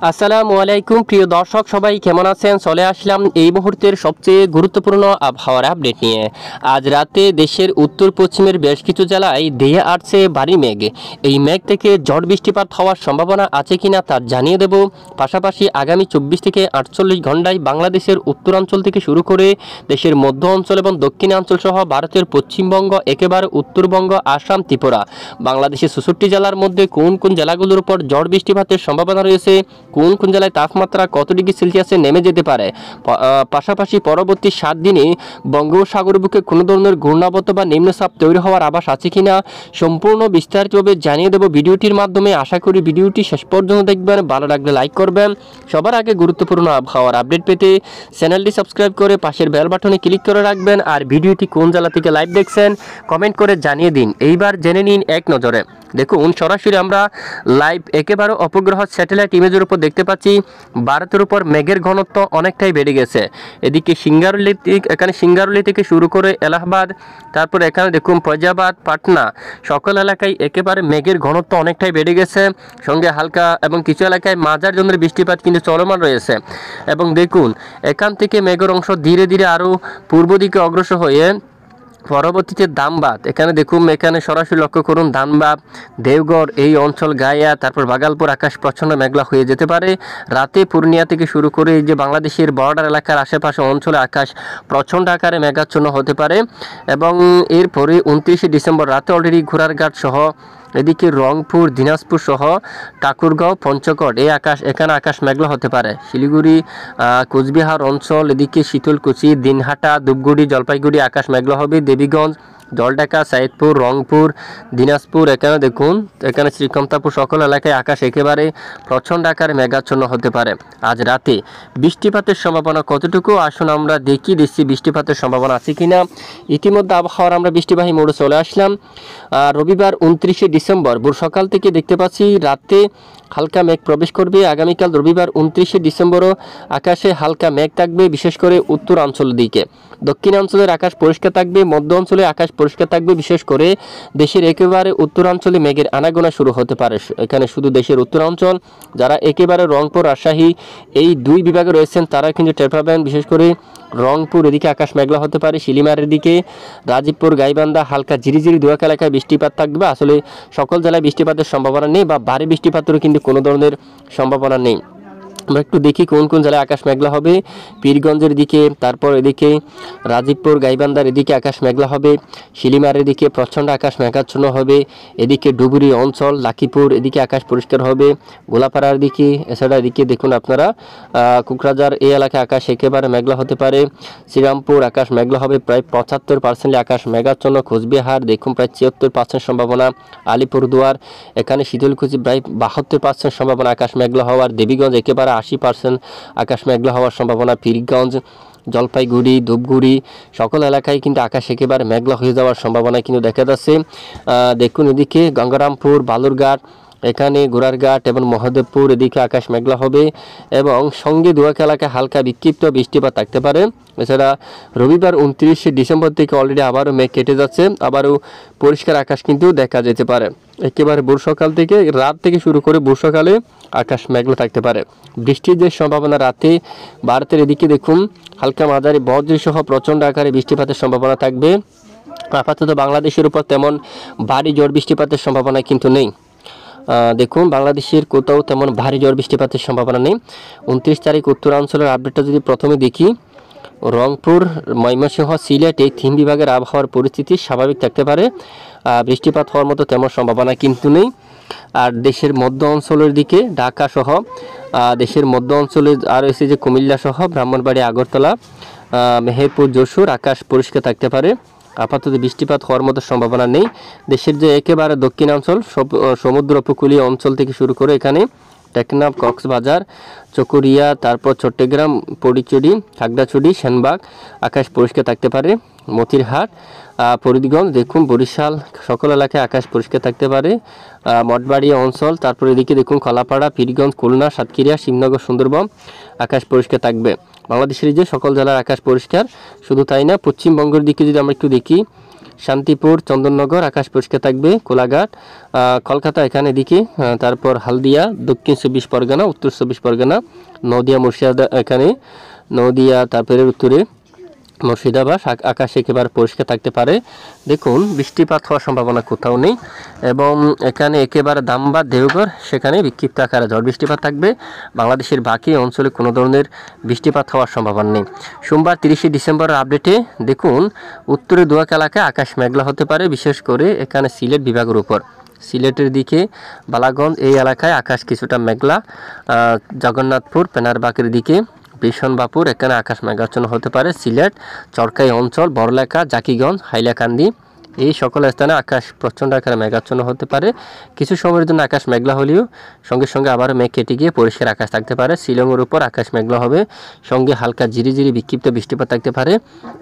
আসসালামু আলাইকুম প্রিয় দর্শক, সবাই কেমন আছেন? চলে আসলাম এই মুহূর্তের সবচেয়ে গুরুত্বপূর্ণ আবহাওয়ার আপডেট নিয়ে। আজ রাতে দেশের উত্তর পশ্চিমের বেশ কিছু জেলায় ধেয়ে আসছে ভারী মেঘ। এই মেঘ থেকে ঝড় বৃষ্টিপাত হওয়ার সম্ভাবনা আছে কিনা তা জানিয়ে দেব। পাশাপাশি আগামী 24 থেকে 48 ঘন্টায় বাংলাদেশের উত্তরাঞ্চল থেকে শুরু করে দেশের মধ্য অঞ্চল এবং দক্ষিণাঞ্চল সহ ভারতের পশ্চিমবঙ্গ, একেবারে উত্তরবঙ্গ, আসাম, ত্রিপুরা, বাংলাদেশের 64 জেলার মধ্যে কোন কোন জেলাগুলোর উপর ঝড় বৃষ্টিপাতের সম্ভাবনা রয়েছে, কোন কোন জেলায় তাপমাত্রা কত ডিগ্রি সেলসিয়াসে নেমে যেতে পারে, পাশাপাশি পরবর্তী 7 দিনে বঙ্গোপসাগরের বুকে কোনো ধরনের ঘূর্ণাবর্ত বা নিম্নচাপ তৈরি হওয়ার আভাস আছে কিনা সম্পূর্ণ বিস্তারিতভাবে জানিয়ে দেব ভিডিওটির মাধ্যমে। আশা করি ভিডিওটি শেষ পর্যন্ত দেখবেন, ভালো লাগলে লাইক করবেন। সবার আগে গুরুত্বপূর্ণ আবহাওয়ার আপডেট পেতে চ্যানেলটি সাবস্ক্রাইব করে পাশের বেল বাটনে ক্লিক করে রাখবেন। আর ভিডিওটি কোন জেলা থেকে লাইভ দেখছেন কমেন্ট করে জানিয়ে দিন। এইবার জেনে নিন এক নজরে। দেখুন, সরাসরি আমরা লাইভ একেবারে উপগ্রহ স্যাটেলাইট ইমেজের উপর দেখতে পাচ্ছি ভারতের উপর মেঘের ঘনত্ব অনেকটাই বেড়ে গেছে। এদিকে সিঙ্গারুলি থেকে শুরু করে এলাহাবাদ, তারপর এখানে দেখুন ফৈজাবাদ, পাটনা, সকল এলাকায় একেবারে মেঘের ঘনত্ব অনেকটাই বেড়ে গেছে। সঙ্গে হালকা এবং কিছু এলাকায় মাঝারি ধরনের বৃষ্টিপাত কিন্তু চলমান রয়েছে। এবং দেখুন, এখান থেকে মেঘের অংশ ধীরে ধীরে আরও পূর্ব দিকে অগ্রসর হয়ে পরবর্তীতে ধানবাদ, এখানে দেখুন, এখানে সরাসরি লক্ষ্য করুন ধানবাদ, দেওঘর, এই অঞ্চল, গায়া, তারপর ভাগলপুর আকাশ প্রচ্ছন্ন মেঘলা হয়ে যেতে পারে। রাতে পূর্ণিয়া থেকে শুরু করে এই যে বাংলাদেশের বর্ডার এলাকার আশেপাশে অঞ্চলে আকাশ প্রচণ্ড আকারে মেঘাচ্ছন্ন হতে পারে। এবং এরপরে 29 ডিসেম্বর রাতে অলরেডি ঘোড়ারঘাট সহ এদিকে রংপুর, দিনাজপুর সহ ঠাকুরগাঁও, পঞ্চগড় এখানে আকাশ মেঘলা হতে পারে। শিলিগুড়ি, কোচবিহার অঞ্চল, এদিকে শীতলকুচি, দিনহাটা, ধূপগুড়ি, জলপাইগুড়ি আকাশ মেঘলা হবে। দেবীগঞ্জ, জলঢাকা, সাইদপুর, রংপুর, দিনাজপুর, এখানে দেখুন, এখানে শ্রীকান্তাপুর সকল এলাকায় আকাশ একেবারে প্রচণ্ড আকারে মেঘাচ্ছন্ন হতে পারে। আজ রাতে বৃষ্টিপাতের সম্ভাবনা কতটুকু আসুন আমরা দেখিয়ে দিচ্ছি বৃষ্টিপাতের সম্ভাবনা আছে কিনা। ইতিমধ্যে আবহাওয়ার আমরা বৃষ্টিবাহী মোড়ে চলে আসলাম। রবিবার 29 ডিসেম্বর ভোর সকাল থেকে দেখতে পাচ্ছি রাতে হালকা মেঘ প্রবেশ করবে। আগামীকাল রবিবার 29 ডিসেম্বরও আকাশে হালকা মেঘ থাকবে, বিশেষ করে উত্তরাঞ্চলের দিকে। দক্ষিণাঞ্চলের আকাশ পরিষ্কার থাকবে, মধ্য অঞ্চলে আকাশ পরিষ্কার থাকবে। বিশেষ করে দেশের একেবারে উত্তরাঞ্চলে মেঘের আনাগোনা শুরু হতে পারে। এখানে শুধু দেশের উত্তরাঞ্চল, যারা একেবারে রংপুর, রাজশাহী এই দুই বিভাগে রয়েছেন তারা কিন্তু টের পাবেন। বিশেষ করে রংপুর, এদিকে আকাশ মেঘলা হতে পারে। শিলিমারের দিকে রাজীবপুর, গাইবান্ধা হালকা ঝিরিঝিরি দুয়াক এলাকায় বৃষ্টিপাত থাকবে। আসলে সকল জেলায় বৃষ্টিপাতের সম্ভাবনা নেই বা ভারী বৃষ্টিপাতেরও কিন্তু কোনো ধরনের সম্ভাবনা নেই। আমরা একটু দেখি কোন কোন জেলায় আকাশ মেঘলা হবে। পীরগঞ্জের দিকে, তারপর এদিকে রাজীবপুর, গাইবান্ধার এদিকে আকাশ মেঘলা হবে। শিলিমারের দিকে প্রচণ্ড আকাশ মেঘাচ্ছন্ন হবে। এদিকে ডুবুরি অঞ্চল, লাকিপুর এদিকে আকাশ পরিষ্কার হবে। গোলাপাড়ার দিকে, এছাড়া এদিকে দেখুন আপনারা কুকরাঝার এই এলাকায় আকাশ একেবারে মেঘলা হতে পারে। শ্রীরামপুর আকাশ মেঘলা হবে, প্রায় 75% আকাশ মেঘাচ্ছন্ন। কোচবিহার দেখুন প্রায় 74% সম্ভাবনা। আলিপুরদুয়ার, এখানে শীতলকুচি প্রায় 72% সম্ভাবনা আকাশ মেঘলা হওয়ার। দেবীগঞ্জ একেবারে 80% আকাশ মেঘলা হওয়ার সম্ভাবনা। পীরগঞ্জ, জলপাইগুড়ি, ধূপগুড়ি সকল এলাকায় কিন্তু আকাশ একেবারে মেঘলা হয়ে যাওয়ার সম্ভাবনা কিন্তু দেখা যাচ্ছে। দেখুন এদিকে গঙ্গারামপুর, বালুরঘাট, এখানে গোড়ারঘাট এবং মহাদেবপুর এদিকে আকাশ মেঘলা হবে এবং সঙ্গে দুয়াক এলাকায় হালকা বিক্ষিপ্ত বৃষ্টিপাত থাকতে পারে। এছাড়া রবিবার 29 ডিসেম্বর থেকে অলরেডি আবারও মেঘ কেটে যাচ্ছে, আবারও পরিষ্কার আকাশ কিন্তু দেখা যেতে পারে। একেবারে ভোর সকাল থেকে রাত থেকে শুরু করে ভোর সকালে আকাশ মেঘলা থাকতে পারে। বৃষ্টির যে সম্ভাবনা রাতে ভারতের এদিকে দেখুন হালকা মাঝারি বজ্র সহ প্রচণ্ড আকারে বৃষ্টিপাতের সম্ভাবনা থাকবে। আপাতত বাংলাদেশের উপর তেমন ভারী ঝড় বৃষ্টিপাতের সম্ভাবনা কিন্তু নেই। দেখুন বাংলাদেশের কোথাও তেমন ভারী ঝড় বৃষ্টিপাতের সম্ভাবনা নেই। 29 তারিখ উত্তরাঞ্চলের আপডেটটা যদি প্রথমে দেখি, রংপুর, ময়মনসিংহ, সিলেট এই 3 বিভাগের আবহাওয়ার পরিস্থিতি স্বাভাবিক থাকতে পারে। বৃষ্টিপাত হওয়ার মতো তেমন সম্ভাবনা কিন্তু নেই। আর দেশের মধ্য অঞ্চলের দিকে ঢাকা সহ দেশের মধ্য অঞ্চলে আর রয়েছে যে কুমিল্লা সহ ব্রাহ্মণবাড়ি, আগরতলা, মেহেরপুর, যশোর আকাশ পরিষ্কার থাকতে পারে। আপাতত বৃষ্টিপাত হওয়ার মতো সম্ভাবনা নেই। দেশের যে একেবারে দক্ষিণাঞ্চল সমুদ্র উপকূলীয় অঞ্চল থেকে শুরু করে এখানে টেকনাফ, কক্সবাজার, চকরিয়া, তারপর চট্টগ্রাম, পরিচুরি, খাগড়াছড়ি, সেনবাগ আকাশ পরিষ্কার থাকতে পারে। মতিরহাট, ফরিদগঞ্জ দেখুন, বরিশাল সকল এলাকায় আকাশ পরিষ্কার থাকতে পারে। মঠবাড়িয়া অঞ্চল, তারপর এদিকে দেখুন কলাপাড়া, পীরগঞ্জ, খুলনা, সাতক্ষীরা, শিবনগর, সুন্দরবন আকাশ পরিষ্কার থাকবে। বাংলাদেশের যে সকল জেলার আকাশ পরিষ্কার। শুধু তাই না, পশ্চিমবঙ্গের দিকে যদি আমরা একটু দেখি, শান্তিপুর, চন্দননগর আকাশ পরিষ্কার থাকবে। কোলাঘাট, কলকাতা এখানে এদিকে, তারপর হালদিয়া, দক্ষিণ 24 পরগনা, উত্তর 24 পরগনা, নদিয়া, মুর্শিদাবাদ এখানে নদিয়া, তারপরে উত্তরে মুর্শিদাবাদ আকাশ একেবারে পরিষ্কার থাকতে পারে। দেখুন বৃষ্টিপাত হওয়ার সম্ভাবনা কোথাও নেই এবং এখানে একেবারে দামবাদ, দেওঘর সেখানে বিক্ষিপ্ত আকারে ঝড় বৃষ্টিপাত থাকবে। বাংলাদেশের বাকি অঞ্চলে কোনো ধরনের বৃষ্টিপাত হওয়ার সম্ভাবনা নেই। সোমবার 30 ডিসেম্বরের আপডেটে দেখুন উত্তরে দুয়াক এলাকায় আকাশ মেঘলা হতে পারে, বিশেষ করে এখানে সিলেট বিভাগের উপর। সিলেটের দিকে বালাগঞ্জ এই এলাকায় আকাশ কিছুটা মেঘলা, জগন্নাথপুর, পেনারবাগের দিকে বিশনবাপুর এখানে আকাশ মেঘাচ্ছন্ন হতে পারে। সিলেট, চরকাই অঞ্চল, বড়লেখা, জাকিগঞ্জ, হাইলাকান্দি এই সকল স্থানে আকাশ প্রচণ্ড আকারে মেঘাচ্ছন্ন হতে পারে। কিছু সময়ের জন্য আকাশ মেঘলা হলেও সঙ্গে সঙ্গে আবারও মেঘ কেটে গিয়ে পরিষ্কার আকাশ থাকতে পারে। শিলংয়ের উপর আকাশ মেঘলা হবে, সঙ্গে হালকা ঝিরিঝিরি বিক্ষিপ্ত বৃষ্টিপাত থাকতে পারে।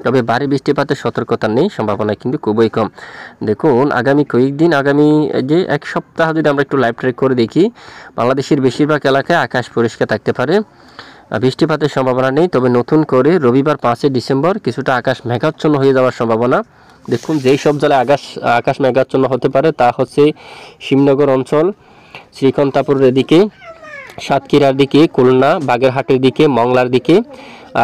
তবে ভারী বৃষ্টিপাতের সতর্কতা নেই, সম্ভাবনা কিন্তু খুবই কম। দেখুন আগামী কয়েকদিন, আগামী যে এক সপ্তাহ যদি আমরা একটু লাইভ ট্রেক করে দেখি, বাংলাদেশের বেশিরভাগ এলাকায় আকাশ পরিষ্কার থাকতে পারে, বৃষ্টিপাতের সম্ভাবনা নেই। তবে নতুন করে রবিবার 5 ডিসেম্বর কিছুটা আকাশ মেঘাচ্ছন্ন হয়ে যাওয়ার সম্ভাবনা। দেখুন যেই সব জেলায় আকাশ মেঘাচ্ছন্ন হতে পারে তা হচ্ছে শিবনগর অঞ্চল, শ্রীকান্তাপুরের দিকে, সাতক্ষীরার দিকে, খুলনা, বাগেরহাটের দিকে, মংলার দিকে,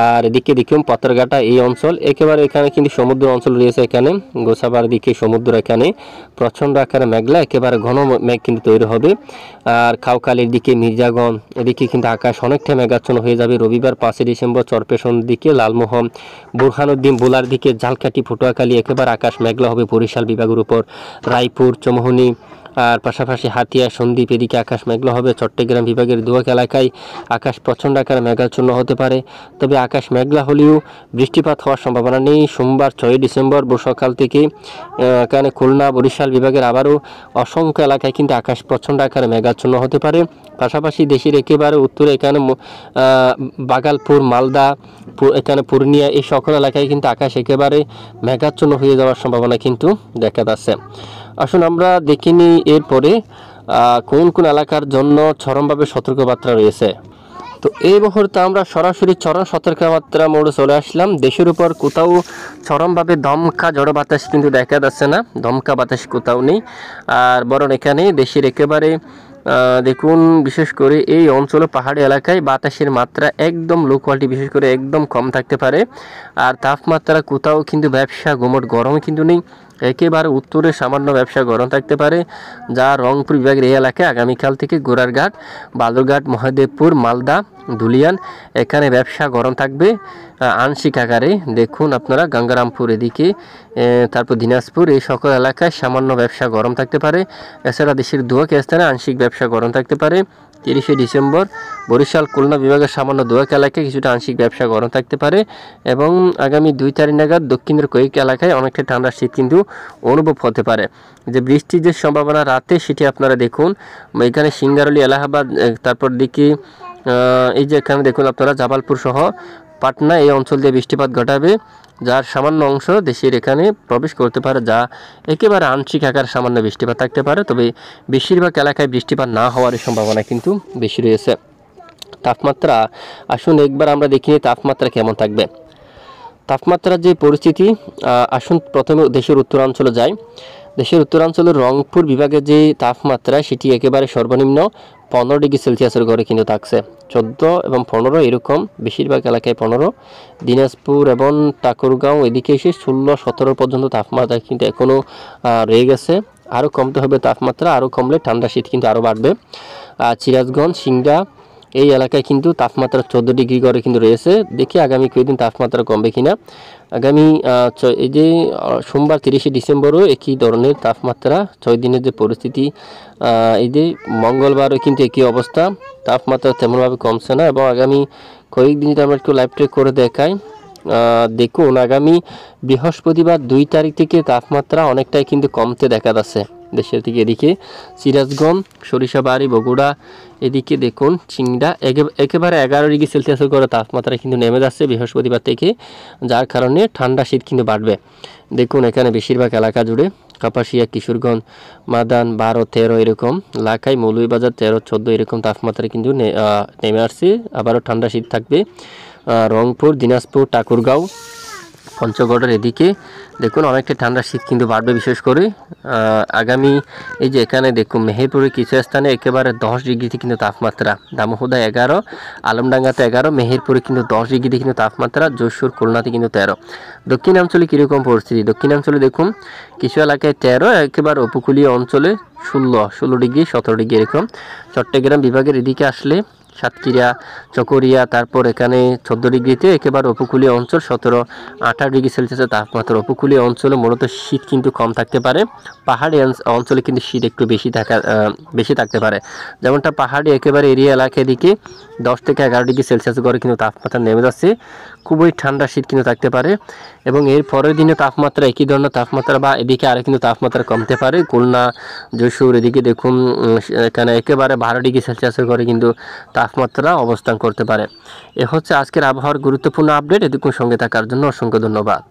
আর এদিকে দেখুন পাথরঘাটা এই অঞ্চল একেবারে এখানে কিন্তু সমুদ্র অঞ্চল রয়েছে। এখানে গোসাবার দিকে সমুদ্র, এখানে প্রচণ্ড আকারে মেঘলা, একেবারে ঘন মেঘ কিন্তু তৈরি হবে। আর খাউখালীর দিকে, মির্জাগঞ্জ এদিকে কিন্তু আকাশ অনেকটা মেঘাচ্ছন্ন হয়ে যাবে রবিবার 5 ডিসেম্বর। চরপেশন দিকে, লালমোহন, বুরহানুদ্দিন, বোলার দিকে, ঝালকাঠি, পটুয়াখালী একেবারে আকাশ মেঘলা হবে বরিশাল বিভাগের উপর। রায়পুর, চৌমুহনী আর পাশাপাশি হাতিয়া, সন্দ্বীপ এদিকে আকাশ মেঘলা হবে। চট্টগ্রাম বিভাগের দুয়াক এলাকায় আকাশ প্রচণ্ড আকারে মেঘাচ্ছন্ন হতে পারে, তবে আকাশ মেঘলা হলেও বৃষ্টিপাত হওয়ার সম্ভাবনা নেই। সোমবার 6 ডিসেম্বর সকাল থেকে এখানে খুলনা, বরিশাল বিভাগের আবারও অসংখ্য এলাকায় কিন্তু আকাশ প্রচণ্ড আকারে মেঘাচ্ছন্ন হতে পারে। পাশাপাশি দেশের একেবারে উত্তরে এখানে বাগালপুর, মালদা, এখানে পূর্ণিয়া এই সকল এলাকায় কিন্তু আকাশ একেবারে মেঘাচ্ছন্ন হয়ে যাওয়ার সম্ভাবনা কিন্তু দেখা যাচ্ছে। আসুন আমরা দেখিনি এরপরে কোন কোন এলাকার জন্য চরমভাবে সতর্কবার্তা রয়েছে। তো এই মুহূর্তে আমরা সরাসরি চরম সতর্কবার্তা মোড়ে চলে আসলাম। দেশের উপর কোথাও চরমভাবে দমকা ঝড়ো বাতাস কিন্তু দেখা যাচ্ছে না, দমকা বাতাস কোথাও নেই। আর বরং এখানে দেশের একেবারে দেখুন বিশেষ করে এই অঞ্চলে পাহাড়ি এলাকায় বাতাসের মাত্রা একদম লো কোয়ালিটি, বিশেষ করে একদম কম থাকতে পারে। আর তাপমাত্রা কোথাও কিন্তু ব্যবসা গুমোট গরম কিন্তু নেই, একেবারে উত্তরে সামান্য ব্যবসা গরম থাকতে পারে। যা রংপুর বিভাগের এই এলাকায় আগামীকাল থেকে গোড়ারঘাট, বালুরঘাট, মহাদেবপুর, মালদা, ধুলিয়ান এখানে ব্যবসা গরম থাকবে আংশিক আকারে। দেখুন আপনারা গঙ্গারামপুর এদিকে, তারপর দিনাজপুর এই সকল এলাকায় সামান্য ব্যবসা গরম থাকতে পারে। এছাড়া দেশের দুয়াক স্থানে আংশিক ব্যবসা গরম থাকতে পারে। 30 ডিসেম্বর বরিশাল, খুলনা বিভাগের সামান্য দুয়াক এলাকায় কিছুটা আংশিক ব্যবসা গরম থাকতে পারে এবং আগামী 2 তারিখ নাগাদ দক্ষিণের কয়েক এলাকায় অনেকটা ঠান্ডা শীত কিন্তু অনুভব হতে পারে। যে বৃষ্টির যে সম্ভাবনা রাতে সেটি আপনারা দেখুন, এখানে সিঙ্গারলি, এলাহাবাদ, তারপর দিকে এই যে এখানে দেখুন আপনারা জাবালপুর সহ পাটনা এই অঞ্চল দিয়ে বৃষ্টিপাত ঘটাবে, যার সামান্য অংশ দেশের এখানে প্রবেশ করতে পারে, যা একেবারে আংশিক আকার সামান্য বৃষ্টিপাত থাকতে পারে। তবে বেশিরভাগ এলাকায় বৃষ্টিপাত না হওয়ার সম্ভাবনা কিন্তু বেশি রয়েছে। তাপমাত্রা আসুন একবার আমরা দেখি তাপমাত্রা কেমন থাকবে। তাপমাত্রার যে পরিস্থিতি, আসুন প্রথমে দেশের উত্তরাঞ্চলে যাই। দেশের উত্তরাঞ্চলের রংপুর বিভাগের যে তাপমাত্রা সেটি একেবারে সর্বনিম্ন 15 ডিগ্রি সেলসিয়াসের ঘরে কিন্তু থাকছে। 14 এবং 15 এরকম, বেশিরভাগ এলাকায় 15। দিনাজপুর এবং ঠাকুরগাঁও এদিকে এসে 16-17 পর্যন্ত তাপমাত্রা কিন্তু এখনও রয়ে গেছে। আরও কমতে হবে তাপমাত্রা, আরও কমলে ঠান্ডা শীত কিন্তু আরও বাড়বে। সিরাজগঞ্জ, সিংড়া এই এলাকায় কিন্তু তাপমাত্রা 14 ডিগ্রি করে কিন্তু রয়েছে। দেখি আগামী কয়েকদিন তাপমাত্রা কমবে কিনা। আগামী এই যে সোমবার 30 ডিসেম্বরও একই ধরনের তাপমাত্রা, 6 দিনের যে পরিস্থিতি, এই যে মঙ্গলবারও কিন্তু একই অবস্থা, তাপমাত্রা তেমনভাবে কমছে না। এবং আগামী কয়েকদিন যদি আমরা একটু লাইভ ট্রেক করে দেখাই, দেখুন আগামী বৃহস্পতিবার 2 তারিখ থেকে তাপমাত্রা অনেকটাই কিন্তু কমতে দেখা যাচ্ছে দেশের দিকে। এদিকে সিরাজগঞ্জ, সরিষাবাড়ি, বগুড়া এদিকে দেখুন চিংড়া একেবারে 11 ডিগ্রি সেলসিয়াসের করে তাপমাত্রা কিন্তু নেমে যাচ্ছে বৃহস্পতিবার থেকে, যার কারণে ঠান্ডা শীত কিন্তু বাড়বে। দেখুন এখানে বেশিরভাগ এলাকা জুড়ে কাপাসিয়া, কিশোরগঞ্জ, মাদান 12-13 এরকম এলাকায়, মৌলভীবাজার 13-14 এরকম তাপমাত্রা কিন্তু নেমে আসছে। আবারও ঠান্ডা শীত থাকবে রংপুর, দিনাজপুর, ঠাকুরগাঁও পঞ্চগড়ের এদিকে দেখুন অনেকটা ঠান্ডা শীত কিন্তু বাড়বে, বিশেষ করে আগামী এই যে এখানে দেখুন মেহেরপুরের কিছু স্থানে একেবারে 10 ডিগ্রিতে কিন্তু তাপমাত্রা, দামোহদা 11, আলমডাঙ্গাতে 11, মেহেরপুরে কিন্তু 10 ডিগ্রিতে কিন্তু তাপমাত্রা, যশোর খুলনাতে কিন্তু 13। দক্ষিণাঞ্চলে কীরকম পরিস্থিতি? দক্ষিণাঞ্চলে দেখুন কিছু এলাকায় 13, একেবারে উপকূলীয় অঞ্চলে 16 ডিগ্রি 17 ডিগ্রি এরকম। চট্টগ্রাম বিভাগের এদিকে আসলে সাতক্ষীরা, চকরিয়া, তারপর এখানে 14 ডিগ্রিতে, একেবারে উপকূলীয় অঞ্চল 17-18 ডিগ্রি সেলসিয়াসের তাপমাত্রা। উপকূলীয় অঞ্চলে মূলত শীত কিন্তু কম থাকতে পারে, পাহাড়ি অঞ্চলে কিন্তু শীত একটু বেশি থাকতে পারে। যেমনটা পাহাড়ি একেবারে এরিয়া এলাকার দিকে 10 থেকে 11 ডিগ্রি সেলসিয়াস করে কিন্তু তাপমাত্রা নেমে যাচ্ছে, খুবই ঠান্ডা শীত কিন্তু থাকতে পারে। এবং এর পরের দিনে তাপমাত্রা একই ধরনের তাপমাত্রা বা এদিকে আরও কিন্তু তাপমাত্রা কমতে পারে। খুলনা, যশোর এদিকে দেখুন এখানে একেবারে 12 ডিগ্রি সেলসিয়াস করে কিন্তু তাপমাত্রা অবস্থান করতে পারে। এ হচ্ছে আজকের আবহাওয়ার গুরুত্বপূর্ণ আপডেট। এটুকু সঙ্গে থাকার জন্য অসংখ্য ধন্যবাদ।